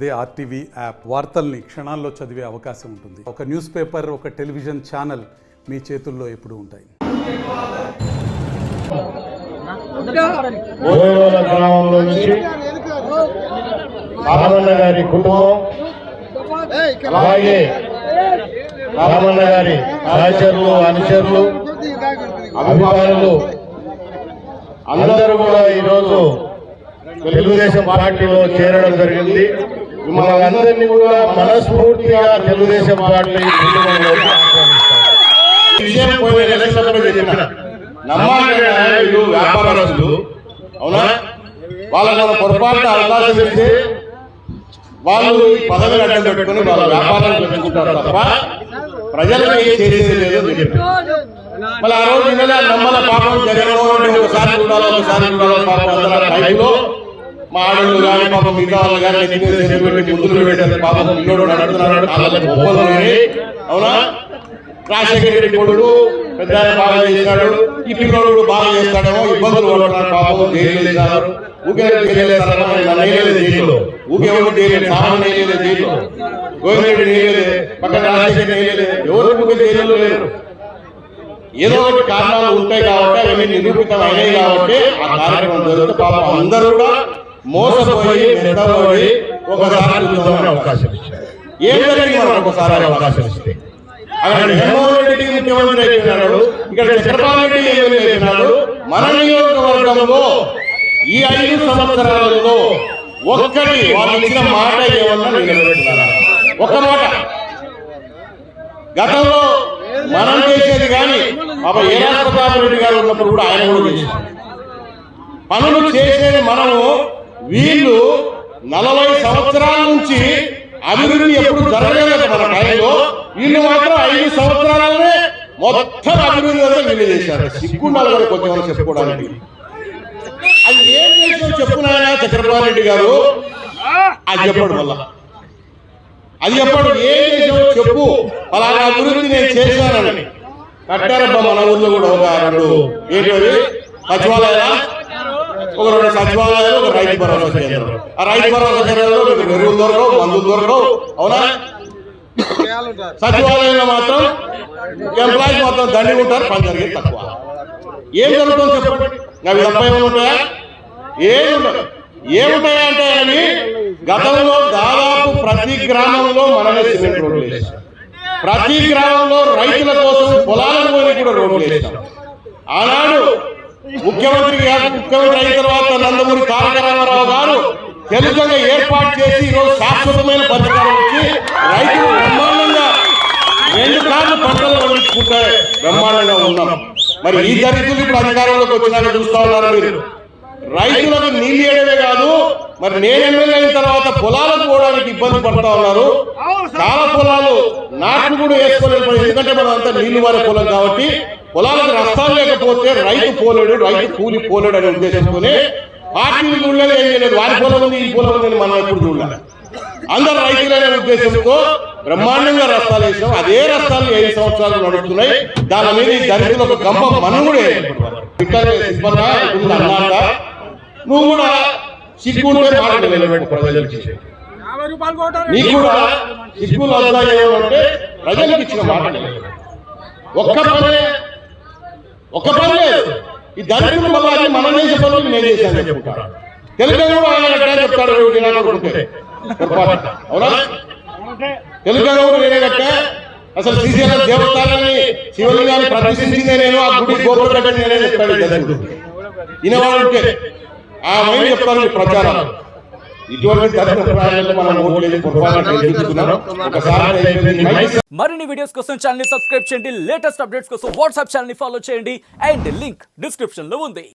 అదే RTV app వార్తల్ని క్షణాల్లో చదివే అవకాశం ఉంటుంది. ఒక న్యూస్ పేపర్, ఒక టెలివిజన్ ఛానల్ మీ చేతుల్లో ఎప్పుడూ ఉంటాయి. గ్రామంలో నుంచి రామన్న గారి కుటుంబం, అలాగే రామన్న గారి సహచరులు, అనుచరులు, అభిమానులు అందరూ కూడా ఈరోజు తెలుగుదేశం పార్టీలో చేరడం జరిగింది. మనందరినీ కూడా మనస్ఫూర్తిగా తెలుగుదేశం పార్టీ వీళ్ళు వ్యాపారస్తులు, అవునా? వాళ్ళకు మనం పొరపాటు అవకాశం ఇస్తే వాళ్ళు ఈ పదవిని అడ్డం పెట్టుకుని వాళ్ళ వ్యాపారాలు పెంచుకుంటారు తప్ప ప్రజలకు ఏం చేసేది లేదు. మళ్ళీ ఆ రోజు నమ్మల పాపం జగన్మోహన్ రెడ్డి ఒకసారి చూడాలి పాపం అందరూ టైంలో మా ఆడళ్ళు కానీ పాపం మిగతా వాళ్ళు కానీ పెట్టి ముందులు పెట్టారు. పాపం పిల్లోడు నడుతున్నాడు, అవునా? రాజశేఖర రెడ్డి కొడుకు పెద్ద బాగా చేశాడు, ఈ పిల్లోడు బాగా చేస్తాడేమో, ఇబ్బందులు పడుతున్నాడు, పాపం జైలు వేశారు. ఊకేలేదు జైల్లో, ఊకెవరు జైలు, సామాన్ వేయలేదు జైల్లో, గోవిందరెడ్డి వేయలేదు, పక్కన రాజశేఖర్ వేయలేదు, ఎవరు ఊకే జైల్లో లేరు. ఏదో ఒకటి కారణాలు ఉంటాయి కాబట్టి అవన్నీ నిరూపితం అయినాయి కాబట్టి ఆ కార్యక్రమం జరుగుతూ పాపం అందరూ కూడా మోసపోయి మెత్తబడి ఒకసారి అవకాశం ఇచ్చారు. ఏం జరిగింది మనకు ఒకసారి అవకాశం ఇస్తే? అక్కడ జగన్మోహన్ రెడ్డికి ముఖ్యమంత్రి అయిపోయినాడు, ఇక్కడ చంద్రబాబు రెడ్డి ఎమ్మెల్యే అయిపోయినాడు. మన నియోజకవర్గంలో ఈ 5 సంవత్సరాలలో ఒక్కటి వాళ్ళు ఇచ్చిన మాట ఏమన్నా నిలబెట్టినారా? ఒక్క మాట. గతంలో మనం చేసేది కానీ ఏ రాష్ట్రపాబు రెడ్డి గారు ఉన్నప్పుడు కూడా ఆయన కూడా చేశారు. పనులు చేసేది మనము. వీళ్ళు 40 సంవత్సరాల నుంచి అభివృద్ధి ఎప్పుడు జరగలేదు మన టైంలో. వీళ్ళు మాత్రం 5 సంవత్సరాలనే మొత్తం అభివృద్ధి అంతా వీళ్ళు చేశారు. సిగ్గుండాలి కూడా కొంచెం చెప్పుకోవడానికి. అది ఏం చేసావు చెప్పునాయన చంద్రబాబు రెడ్డి గారు, అది చెప్పాడు. మళ్ళా అది చెప్పాడు, ఏం చేసావు చెప్పు, అలాగే అభివృద్ధి నేను చేశానని. కట్టారబ్బా మన ఊర్లో కూడా ఒక 2 ఏంటి సచివాలయాలు, ఒక 2 సచివాలయాలు, ఒక రైతు భరోసా కేంద్రం. ఆ రైతు భరోసా కేంద్రంలో మీకు ఎరువులు దొరకవు, మందులు దొరకవు, అవునా? సచివాలయంలో మాత్రం ఎంప్లాయీస్ మొత్తం దండి ఉంటారు, పని జరిగేది తక్కువ. ఏం జరుగుతుందో చెప్పండి. అవి తప్ప ఏమైనా ఉంటాయా? ఏముంటాయా అంటే అవి గతంలో దాదాపు ప్రతి గ్రామంలో మనమే సిమెంట్ రోడ్లు వేసాం. ప్రతి గ్రామంలో రైతుల కోసం పొలాలను పోయి కూడా రోడ్లు వేసాం. ఆనాడు ముఖ్యమంత్రి అయిన తర్వాత నందమూరి తారక రామారావు గారు తెలుగుగా ఏర్పాటు చేసి ఈరోజు శాశ్వతమైన పరిష్కారం ఇచ్చి రైతులు బ్రహ్మాండంగా 2 సార్లు పంటలు పండించుకుంటే బ్రహ్మాండంగా ఉన్నాం. మరి ఈ దరిద్రులు ఇప్పుడు అధికారంలోకి వచ్చినాక చూస్తా ఉన్నారు మీరు. రైతులకు నీళ్ళు వేయడమే కాదు, మరి నేను ఎమ్మెల్యే అయిన తర్వాత పొలాలకు పోవడానికి ఇబ్బంది పడతా ఉన్నారు. చాలా పొలాలు నాట్లు కూడా వేసుకోలేదు, ఎందుకంటే మనం అంతా నీళ్లు వారే పొలం కాబట్టి. పొలాలకు రస్తాలు లేకపోతే రైతు పోలేడు, రైతు కూలి పోలేడు అనే ఉద్దేశంతోనే పార్టీలు చూడలేదు, ఏం చేయలేదు. వారి పొలం ఉంది, ఈ పొలం ఉంది, మనం ఎప్పుడు చూడాలి. అందరు రైతులనే ఉద్దేశంతో బ్రహ్మాండంగా రస్తాలు వేసాం. అదే రస్తాలు 5 సంవత్సరాలు నడుస్తున్నాయి. దాని మీద ఈ దళితులు ఒక గంప మనం కూడా అన్నాక నువ్వు కూడా సిగ్గుంటే మాట నిలబెట్టు ప్రజలకి. నీకు కూడా సిగ్గులు వద్దాయంటే ప్రజలకు ఇచ్చిన మాట ఒక్క పని లేదు. ఈ దళితుల వల్ల మనం చేసే పనులు నేను చేశాను చెప్పుకుంటాను. తెలుగు కూడా ఆయన చెప్తాడు, అవునా? తెలుగు నేనే కట్టా, అసలు శ్రీశైలం దేవస్థానాన్ని శివలింగాన్ని ప్రదర్శించిందే నేను, ఆ గుడి గోపురం కట్టని నేనే చెప్తాడు దళితుడు. వినేవాళ్ళంటే ఆ మైండ్ చెప్తాను ప్రచారాలు. ఇటువంటి మనం మరిన్ని వీడియోస్ కోసం ఛానల్ ని సబ్స్క్రైబ్ చేయండి. లేటెస్ట్ అప్డేట్స్ కోసం వాట్సాప్ ఛానల్ ని ఫాలో చేయండి. అండ్ లింక్ డిస్క్రిప్షన్ లో ఉంది.